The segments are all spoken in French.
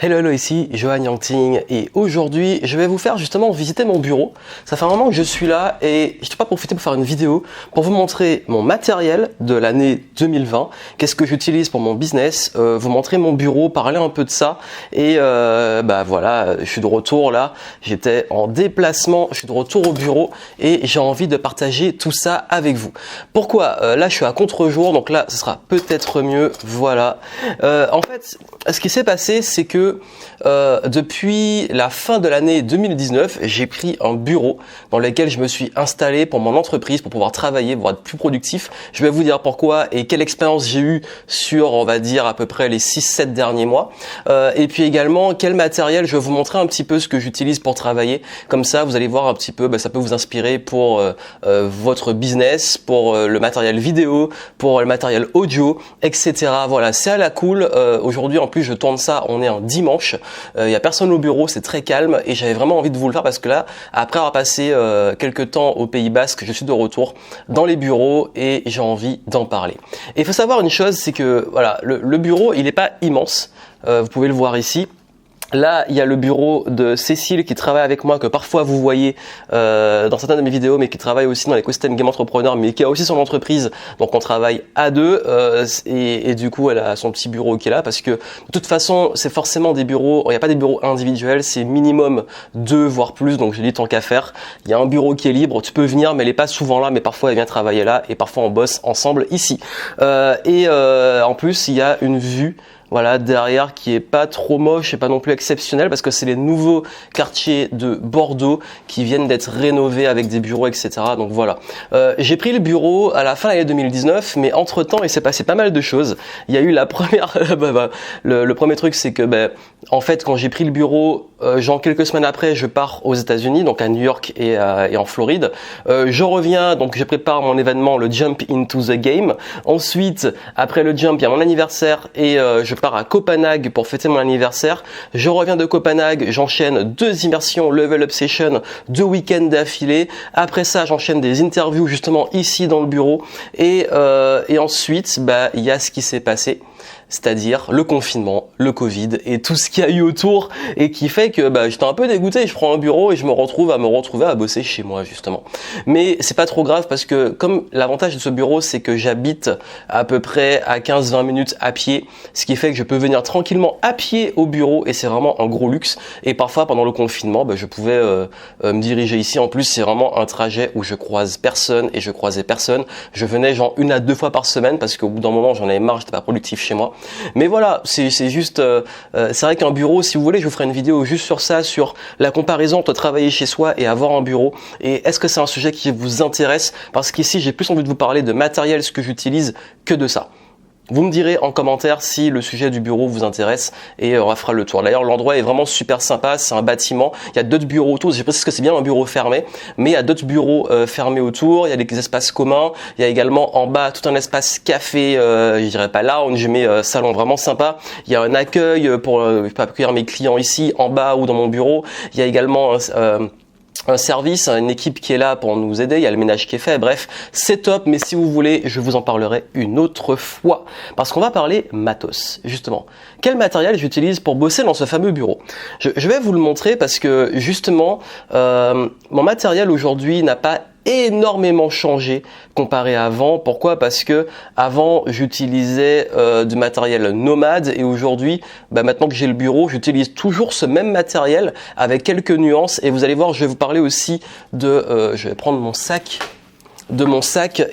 Hello, ici Johan Yangting et aujourd'hui je vais vous faire justement visiter mon bureau. Ça fait un moment que je suis là et je ne peux pas profiter pour faire une vidéo pour vous montrer mon matériel de l'année 2020, qu'est-ce que j'utilise pour mon business, vous montrer mon bureau, parler un peu de ça et voilà, je suis de retour là, j'étais en déplacement, je suis de retour au bureau et j'ai envie de partager tout ça avec vous. Pourquoi là je suis à contre-jour, donc là ce sera peut-être mieux, voilà. En fait, ce qui s'est passé c'est que depuis la fin de l'année 2019, j'ai pris un bureau dans lequel je me suis installé pour mon entreprise, pour pouvoir travailler, pour être plus productif. Je vais vous dire pourquoi et quelle expérience j'ai eu sur, on va dire, à peu près les 6-7 derniers mois. Et puis également, quel matériel, je vais vous montrer un petit peu ce que j'utilise pour travailler. Comme ça, vous allez voir un petit peu, ça peut vous inspirer pour votre business, pour le matériel vidéo, pour le matériel audio, etc. Voilà, c'est à la cool. Aujourd'hui, en plus, je tourne ça, on est un dimanche, il y a personne au bureau, c'est très calme et j'avais vraiment envie de vous le faire parce que là, après avoir passé quelques temps au Pays Basque, je suis de retour dans les bureaux et j'ai envie d'en parler. Et il faut savoir une chose, c'est que voilà, le bureau, il n'est pas immense, vous pouvez le voir ici. Là, il y a le bureau de Cécile qui travaille avec moi, que parfois vous voyez dans certaines de mes vidéos, mais qui travaille aussi dans l'écosystème Game Entrepreneur, mais qui a aussi son entreprise. Donc on travaille à deux et du coup elle a son petit bureau qui est là parce que de toute façon c'est forcément des bureaux, il n'y a pas des bureaux individuels, c'est minimum 2 voire plus, donc je dis tant qu'à faire. Il y a un bureau qui est libre, tu peux venir mais elle n'est pas souvent là, mais parfois elle vient travailler là et parfois on bosse ensemble ici. En plus il y a une vue voilà, derrière qui est pas trop moche et pas non plus exceptionnel parce que c'est les nouveaux quartiers de Bordeaux qui viennent d'être rénovés avec des bureaux, etc. Donc voilà. J'ai pris le bureau à la fin de l'année 2019, mais entre temps il s'est passé pas mal de choses. Il y a eu la première, le premier truc c'est que en fait quand j'ai pris le bureau, genre quelques semaines après je pars aux États-Unis, donc à New York et en Floride. Je reviens, donc je prépare mon événement, le Jump into the Game. Ensuite, après le Jump, il y a mon anniversaire et je pars à Copenhague pour fêter mon anniversaire. Je reviens de Copenhague, j'enchaîne 2 immersions Level Up Session, 2 week-ends d'affilée. Après ça, j'enchaîne des interviews justement ici dans le bureau. Et ensuite, il y a ce qui s'est passé. C'est-à-dire le confinement, le Covid et tout ce qu'il y a eu autour et qui fait que j'étais un peu dégoûté. Je prends un bureau et je me retrouve à bosser chez moi justement. Mais c'est pas trop grave parce que comme l'avantage de ce bureau c'est que j'habite à peu près à 15-20 minutes à pied, ce qui fait que je peux venir tranquillement à pied au bureau et c'est vraiment un gros luxe. Et parfois pendant le confinement, je pouvais me diriger ici. En plus c'est vraiment un trajet où je croise personne et je croisais personne. Je venais genre 1 à 2 fois par semaine parce qu'au bout d'un moment j'en avais marre, j'étais pas productif chez moi. Mais voilà, c'est juste, c'est vrai qu'un bureau, si vous voulez, je vous ferai une vidéo juste sur ça, sur la comparaison entre travailler chez soi et avoir un bureau. Et est-ce que c'est un sujet qui vous intéresse? Parce qu'ici, j'ai plus envie de vous parler de matériel, ce que j'utilise, que de ça. Vous me direz en commentaire si le sujet du bureau vous intéresse et on fera le tour. D'ailleurs, l'endroit est vraiment super sympa, c'est un bâtiment, il y a d'autres bureaux autour, je sais pas si c'est bien un bureau fermé, mais il y a d'autres bureaux fermés autour, il y a des espaces communs, il y a également en bas tout un espace café, je dirais pas lounge, mais salon vraiment sympa. Il y a un accueil pour accueillir mes clients ici, en bas ou dans mon bureau. Il y a également un service, une équipe qui est là pour nous aider, il y a le ménage qui est fait, bref, c'est top, mais si vous voulez, je vous en parlerai une autre fois, parce qu'on va parler matos, justement. Quel matériel j'utilise pour bosser dans ce fameux bureau? Je vais vous le montrer parce que, justement, mon matériel aujourd'hui n'a pas énormément changé comparé à avant. Pourquoi? Parce que avant j'utilisais du matériel nomade et aujourd'hui, maintenant que j'ai le bureau, j'utilise toujours ce même matériel avec quelques nuances et vous allez voir, je vais vous parler aussi de, je vais prendre mon sac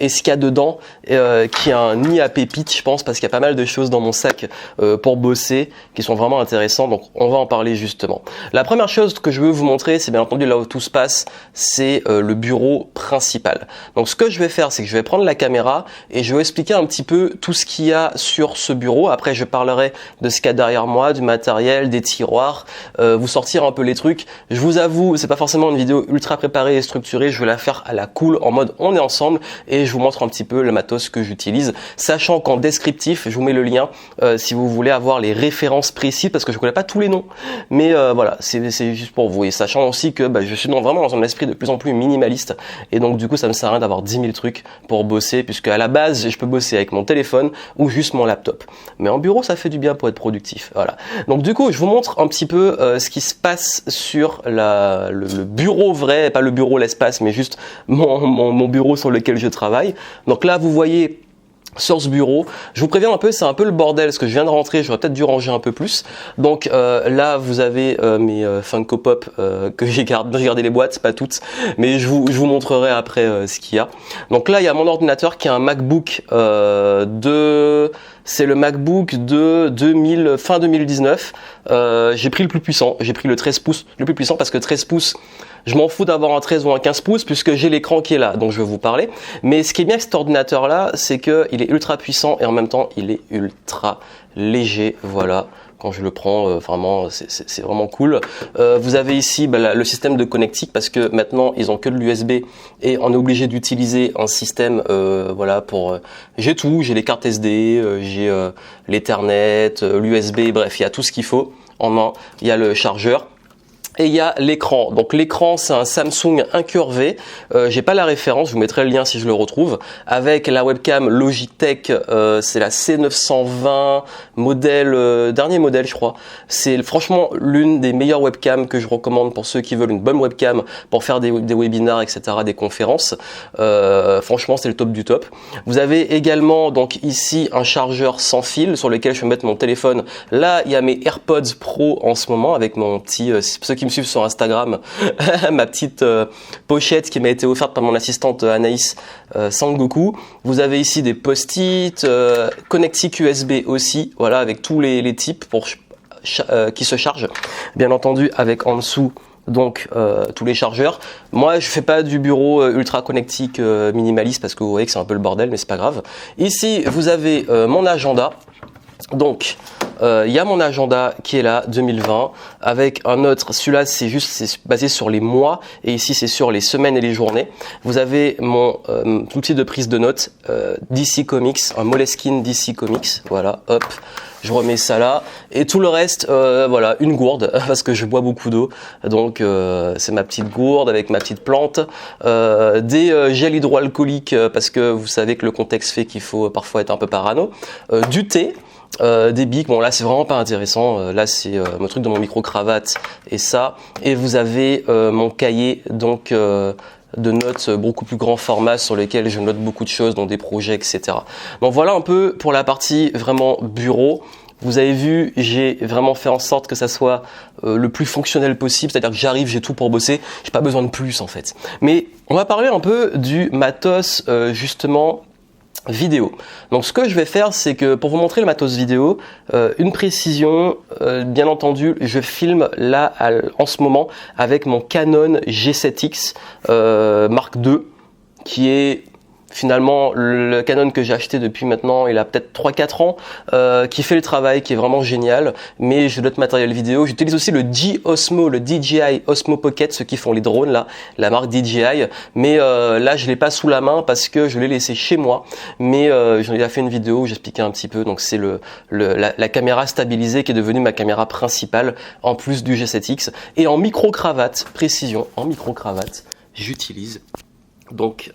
et ce qu'il y a dedans, qui est un nid à pépites, je pense, parce qu'il y a pas mal de choses dans mon sac pour bosser qui sont vraiment intéressants, donc on va en parler justement. La première chose que je veux vous montrer, c'est bien entendu là où tout se passe, c'est le bureau principal. Donc ce que je vais faire, c'est que je vais prendre la caméra et je vais expliquer un petit peu tout ce qu'il y a sur ce bureau. Après je parlerai de ce qu'il y a derrière moi, du matériel, des tiroirs, vous sortir un peu les trucs. Je vous avoue, c'est pas forcément une vidéo ultra préparée et structurée, je vais la faire à la cool, en mode on est ensemble et je vous montre un petit peu le matos que j'utilise, sachant qu'en descriptif, je vous mets le lien si vous voulez avoir les références précises, parce que je connais pas tous les noms, mais voilà, c'est juste pour vous, et sachant aussi que je suis vraiment dans un esprit de plus en plus minimaliste, et donc du coup ça me sert à rien d'avoir 10 000 trucs pour bosser, puisque à la base je peux bosser avec mon téléphone ou juste mon laptop, mais en bureau ça fait du bien pour être productif. Voilà, donc du coup je vous montre un petit peu ce qui se passe sur le bureau vrai, pas le bureau l'espace, mais juste mon bureau sur lequel je travaille. Donc là vous voyez sur ce bureau, je vous préviens un peu, c'est un peu le bordel parce que je viens de rentrer, j'aurais peut-être dû ranger un peu plus. Donc là vous avez mes Funko Pop que j'ai regardé les boîtes, pas toutes, mais je vous montrerai après ce qu'il y a. Donc là il y a mon ordinateur qui est un MacBook c'est le MacBook de fin 2019. J'ai pris le plus puissant, j'ai pris le 13 pouces le plus puissant parce que 13 pouces, je m'en fous d'avoir un 13 ou un 15 pouces puisque j'ai l'écran qui est là, donc je vais vous parler. Mais ce qui est bien avec cet ordinateur là, c'est qu'il est ultra puissant et en même temps il est ultra léger, voilà. Quand je le prends, vraiment, c'est vraiment cool. Vous avez ici le système de connectique parce que maintenant ils ont que de l'USB et on est obligé d'utiliser un système, voilà, pour. J'ai tout, j'ai les cartes SD, j'ai l'Ethernet, l'USB, bref, il y a tout ce qu'il faut en main. Il y a le chargeur. Et il y a l'écran. Donc l'écran c'est un Samsung incurvé. J'ai pas la référence, je vous mettrai le lien si je le retrouve. Avec la webcam Logitech, c'est la C920 modèle, dernier modèle je crois. C'est franchement l'une des meilleures webcams que je recommande pour ceux qui veulent une bonne webcam pour faire des webinars, etc., des conférences. Franchement c'est le top du top. Vous avez également donc ici un chargeur sans fil sur lequel je vais mettre mon téléphone. Là il y a mes AirPods Pro en ce moment avec mon petit, ceux qui me suivent sur Instagram, ma petite pochette qui m'a été offerte par mon assistante Anaïs Sangoku. Vous avez ici des post-it, connectique USB aussi, voilà, avec tous les types pour qui se chargent, bien entendu avec en dessous donc tous les chargeurs. Moi je fais pas du bureau ultra connectique minimaliste parce que vous voyez que c'est un peu le bordel, mais c'est pas grave. Ici vous avez mon agenda. Donc il y a mon agenda qui est là 2020 avec un autre, celui-là c'est basé sur les mois et ici c'est sur les semaines et les journées. Vous avez mon outil de prise de notes DC Comics, un Moleskine DC Comics, voilà, hop, je remets ça là et tout le reste, voilà, une gourde parce que je bois beaucoup d'eau, donc c'est ma petite gourde avec ma petite plante, des gels hydroalcooliques parce que vous savez que le contexte fait qu'il faut parfois être un peu parano, du thé. Des bics, bon là c'est vraiment pas intéressant, là c'est mon truc de mon micro-cravate et ça, et vous avez mon cahier donc de notes beaucoup plus grand format sur lequel je note beaucoup de choses, dont des projets, etc. Donc voilà un peu pour la partie vraiment bureau. Vous avez vu, j'ai vraiment fait en sorte que ça soit le plus fonctionnel possible, c'est-à-dire que j'arrive, j'ai tout pour bosser, j'ai pas besoin de plus en fait. Mais on va parler un peu du matos justement vidéo. Donc ce que je vais faire, c'est que pour vous montrer le matos vidéo, une précision, bien entendu, je filme là en ce moment avec mon Canon G7X Mark II, qui est finalement le Canon que j'ai acheté depuis maintenant, il a peut-être 3-4 ans, qui fait le travail, qui est vraiment génial, mais j'ai d'autres matériels vidéo. J'utilise aussi le G-Osmo, le DJI Osmo Pocket, ceux qui font les drones là, la marque DJI, mais là je l'ai pas sous la main parce que je l'ai laissé chez moi, mais j'en ai déjà fait une vidéo où j'expliquais un petit peu, donc c'est la caméra stabilisée qui est devenue ma caméra principale, en plus du G7X, et en micro-cravate, précision, en micro-cravate, j'utilise donc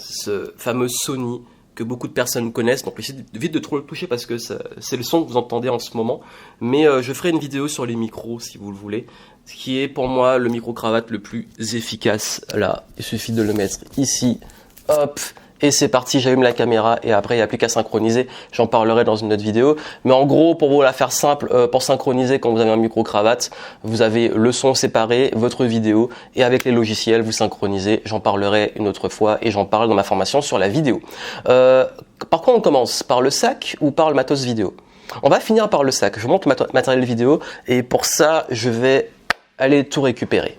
ce fameux Sony que beaucoup de personnes connaissent, donc essayez vite de trop le toucher parce que c'est le son que vous entendez en ce moment, mais je ferai une vidéo sur les micros si vous le voulez, ce qui est pour moi le micro-cravate le plus efficace. Là, il suffit de le mettre ici, hop, et c'est parti, j'allume la caméra et après il n'y a plus qu'à synchroniser, j'en parlerai dans une autre vidéo. Mais en gros, pour vous la faire simple, pour synchroniser quand vous avez un micro-cravate, vous avez le son séparé, votre vidéo, et avec les logiciels vous synchronisez, j'en parlerai une autre fois et j'en parle dans ma formation sur la vidéo. Par quoi on commence? Par le sac ou par le matos vidéo? On va finir par le sac, je vous montre le matériel vidéo et pour ça je vais aller tout récupérer.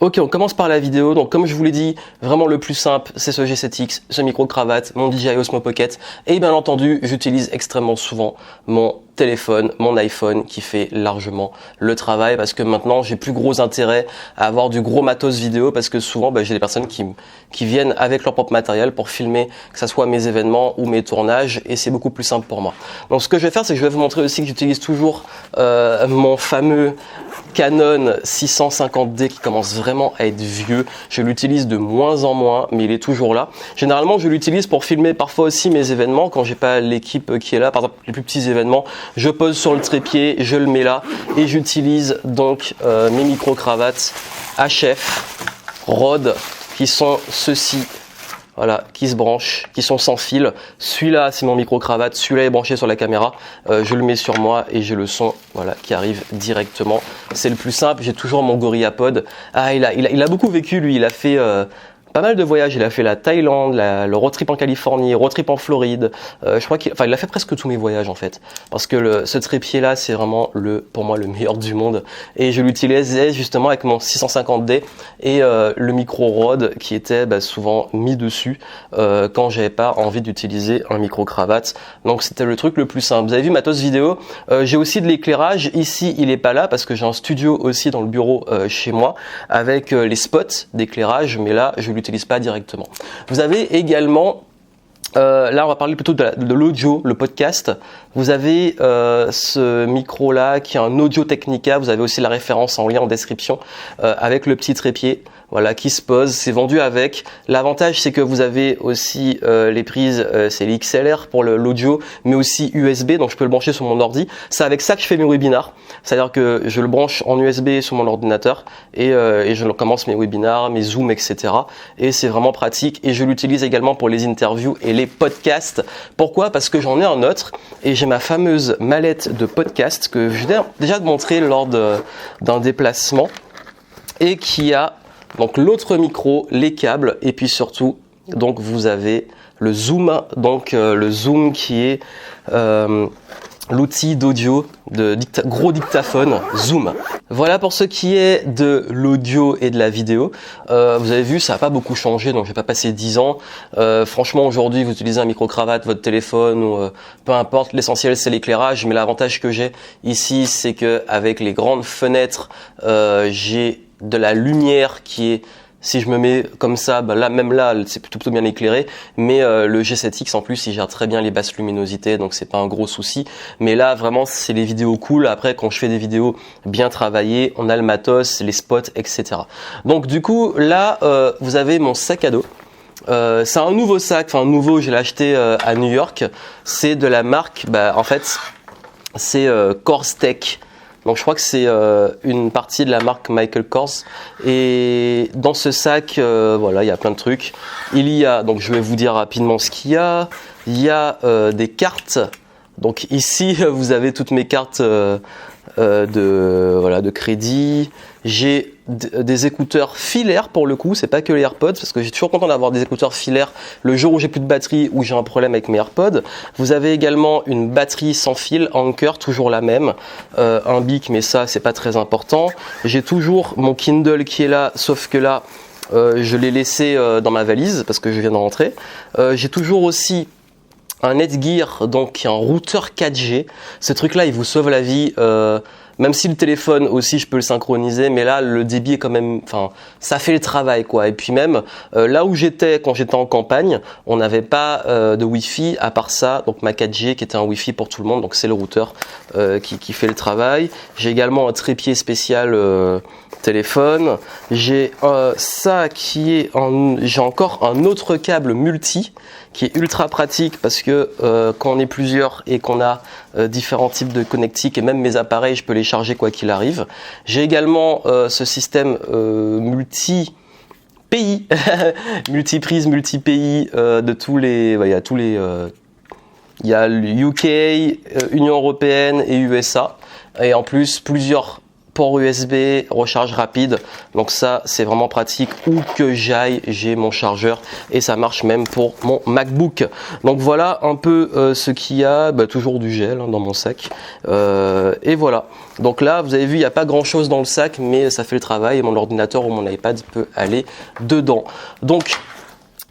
Ok, on commence par la vidéo. Donc comme je vous l'ai dit, vraiment le plus simple, c'est ce G7X, ce micro-cravate, mon DJI Osmo Pocket. Et bien entendu, j'utilise extrêmement souvent mon téléphone, mon iPhone qui fait largement le travail parce que maintenant j'ai plus gros intérêt à avoir du gros matos vidéo parce que souvent j'ai des personnes qui viennent avec leur propre matériel pour filmer que ce soit mes événements ou mes tournages et c'est beaucoup plus simple pour moi. Donc ce que je vais faire c'est que je vais vous montrer aussi que j'utilise toujours mon fameux Canon 650D qui commence vraiment à être vieux. Je l'utilise de moins en moins mais il est toujours là. Généralement je l'utilise pour filmer parfois aussi mes événements quand j'ai pas l'équipe qui est là, par exemple les plus petits événements. Je pose sur le trépied, je le mets là et j'utilise donc mes micro-cravates HF Rode qui sont ceux-ci, voilà, qui se branchent, qui sont sans fil. Celui-là c'est mon micro-cravate, celui-là est branché sur la caméra, je le mets sur moi et j'ai le son voilà, qui arrive directement. C'est le plus simple, j'ai toujours mon GorillaPod. Ah, il a beaucoup vécu lui, il a fait... pas mal de voyages, il a fait la Thaïlande, le road trip en Californie, road trip en Floride. Je crois il a fait presque tous mes voyages en fait, parce que ce trépied là, c'est vraiment pour moi le meilleur du monde. Et je l'utilisais justement avec mon 650D et le micro Rode qui était souvent mis dessus quand j'avais pas envie d'utiliser un micro cravate. Donc c'était le truc le plus simple. Vous avez vu matos vidéo. J'ai aussi de l'éclairage. Ici, il est pas là parce que j'ai un studio aussi dans le bureau chez moi avec les spots d'éclairage, mais là je l'utilise pas directement. Vous avez également là on va parler plutôt de l'audio, le podcast. Vous avez ce micro là qui est un Audio Technica. Vous avez aussi la référence en lien en description avec le petit trépied. Voilà, qui se pose, c'est vendu avec. L'avantage c'est que vous avez aussi les prises, c'est les XLR pour l'audio, mais aussi USB, donc je peux le brancher sur mon ordi. C'est avec ça que je fais mes webinars, c'est-à-dire que je le branche en USB sur mon ordinateur et je commence mes webinars, mes zooms, etc. Et c'est vraiment pratique et je l'utilise également pour les interviews et les podcasts. Pourquoi? Parce que j'en ai un autre et j'ai ma fameuse mallette de podcast que je viens déjà de montrer lors d'un déplacement et qui a donc l'autre micro, les câbles et puis surtout donc vous avez le zoom, donc le zoom qui est l'outil d'audio de gros dictaphone Zoom. Voilà pour ce qui est de l'audio et de la vidéo. Vous avez vu, ça n'a pas beaucoup changé, donc je vais pas passer 10 ans. Franchement, aujourd'hui, vous utilisez un micro-cravate, votre téléphone ou peu importe. L'essentiel, c'est l'éclairage. Mais l'avantage que j'ai ici, c'est que avec les grandes fenêtres, j'ai de la lumière qui est, si je me mets comme ça, là même là c'est plutôt bien éclairé, mais le G7X en plus il gère très bien les basses luminosités, donc c'est pas un gros souci. Mais là vraiment c'est les vidéos cool. Après quand je fais des vidéos bien travaillées, on a le matos, les spots, etc. Donc du coup là vous avez mon sac à dos. C'est un nouveau sac, enfin nouveau, je l'ai acheté à New York. C'est de la marque, en fait c'est Korstech. Donc je crois que c'est une partie de la marque Michael Kors. Et dans ce sac, voilà, il y a plein de trucs. Il y a, donc je vais vous dire rapidement ce qu'il y a. Il y a des cartes. Donc ici, vous avez toutes mes cartes de crédit. J'ai des écouteurs filaires pour le coup, c'est pas que les AirPods, parce que j'ai toujours content d'avoir des écouteurs filaires le jour où j'ai plus de batterie ou j'ai un problème avec mes AirPods. Vous avez également une batterie sans fil, Anker, toujours la même, un bic, mais ça c'est pas très important. J'ai toujours mon Kindle qui est là, sauf que là je l'ai laissé dans ma valise parce que je viens de rentrer. J'ai toujours aussi un Netgear, donc un routeur 4G. Ce truc là il vous sauve la vie. Même si le téléphone aussi je peux le synchroniser, mais là le débit est quand même, enfin ça fait le travail quoi. Et puis même là où j'étais quand j'étais en campagne, on n'avait pas de Wi-Fi à part ça, donc ma 4G qui était un Wi-Fi pour tout le monde, donc c'est le routeur qui fait le travail. J'ai également un trépied spécial téléphone. J'ai ça qui est j'ai encore un autre câble multi qui est ultra pratique parce que quand on est plusieurs et qu'on a différents types de connectiques et même mes appareils, je peux les charger quoi qu'il arrive. J'ai également ce système multi-pays, multi-prise, multi-pays de tous les... il y a tous les... il y a le UK, Union Européenne et USA. Et en plus, plusieurs port USB, recharge rapide, donc ça c'est vraiment pratique. Où que j'aille, j'ai mon chargeur et ça marche même pour mon MacBook. Donc voilà un peu ce qu'il y a, toujours du gel dans mon sac et voilà. Donc là vous avez vu il n'y a pas grand chose dans le sac, mais ça fait le travail et mon ordinateur ou mon iPad peut aller dedans. Donc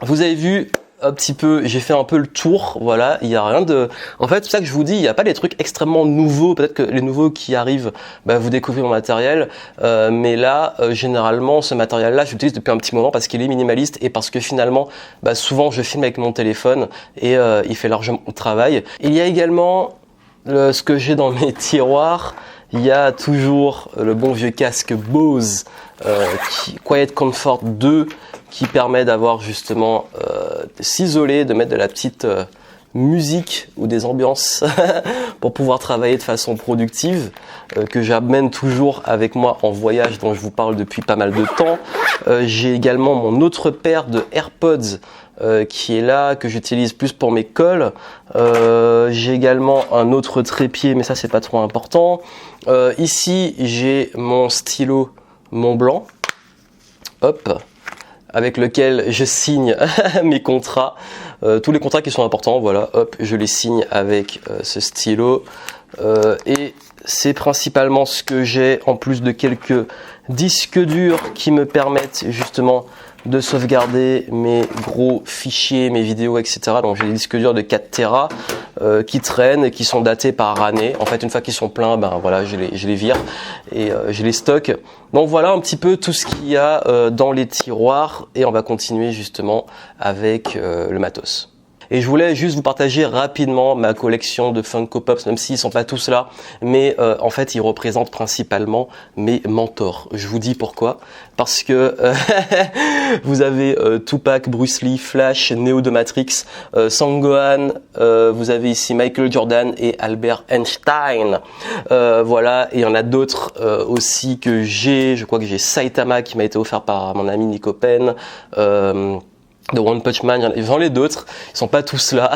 vous avez vu un petit peu, j'ai fait un peu le tour, voilà, il y a rien de... En fait, c'est ça que je vous dis, il n'y a pas des trucs extrêmement nouveaux, peut-être que les nouveaux qui arrivent, bah, vous découvrez mon matériel, mais là, généralement, ce matériel-là, je l'utilise depuis un petit moment parce qu'il est minimaliste et parce que finalement, bah, souvent, je filme avec mon téléphone et il fait largement le travail. Il y a également ce que j'ai dans mes tiroirs. Il y a toujours le bon vieux casque Bose Quiet Comfort 2 qui permet d'avoir justement s'isoler, de mettre de la petite musique ou des ambiances pour pouvoir travailler de façon productive, que j'amène toujours avec moi en voyage dont je vous parle depuis pas mal de temps. J'ai également mon autre paire de AirPods qui est là, que j'utilise plus pour mes calls. J'ai également un autre trépied, mais ça c'est pas trop important. Ici j'ai mon stylo Montblanc, hop, avec lequel je signe mes contrats, tous les contrats qui sont importants, voilà, hop, je les signe avec ce stylo. Et c'est principalement ce que j'ai, en plus de quelques disques durs qui me permettent justement de sauvegarder mes gros fichiers, mes vidéos, etc. Donc j'ai des disques durs de 4 Tera qui traînent et qui sont datés par année. En fait, une fois qu'ils sont pleins, ben voilà, je les vire et je les stocke. Donc voilà un petit peu tout ce qu'il y a dans les tiroirs et on va continuer justement avec le matos. Et je voulais juste vous partager rapidement ma collection de Funko Pops, même s'ils sont pas tous là, mais en fait ils représentent principalement mes mentors. Je vous dis pourquoi, parce que vous avez Tupac, Bruce Lee, Flash, Neo de Matrix, Sangohan, vous avez ici Michael Jordan et Albert Einstein. Voilà, et il y en a d'autres aussi que j'ai. Je crois que j'ai Saitama qui m'a été offert par mon ami Nico Pen. De One Punch Man, j'en ai d'autres, ils sont pas tous là.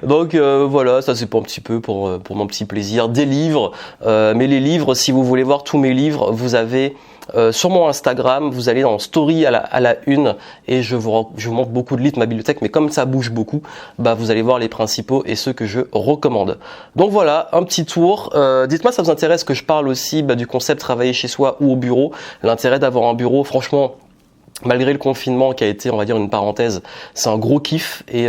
Donc voilà, ça c'est pour un petit peu pour mon petit plaisir. Des livres, mais les livres, si vous voulez voir tous mes livres, vous avez sur mon Instagram, vous allez dans Story à la une et je vous montre beaucoup de livres de ma bibliothèque, mais comme ça bouge beaucoup, bah vous allez voir les principaux et ceux que je recommande. Donc voilà, un petit tour. Dites-moi si ça vous intéresse que je parle aussi du concept travailler chez soi ou au bureau. L'intérêt d'avoir un bureau, franchement, malgré le confinement qui a été, on va dire, une parenthèse, c'est un gros kiff et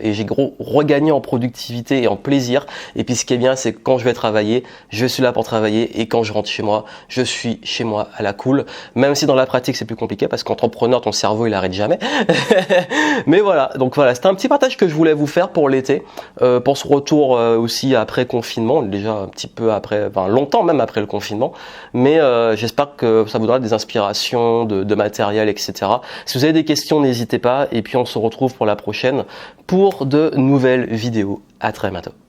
j'ai regagné en productivité et en plaisir. Et puis ce qui est bien, c'est que quand je vais travailler, je suis là pour travailler et quand je rentre chez moi, je suis chez moi à la cool. Même si dans la pratique c'est plus compliqué parce qu'entrepreneur, ton cerveau il arrête jamais. Mais voilà, donc voilà, c'était un petit partage que je voulais vous faire pour l'été, pour ce retour aussi après confinement, déjà un petit peu après, enfin longtemps même après le confinement. Mais j'espère que ça vous donnera des inspirations de matériel, etc. Si vous avez des questions, n'hésitez pas. Et puis on se retrouve pour la prochaine pour de nouvelles vidéos. À très bientôt.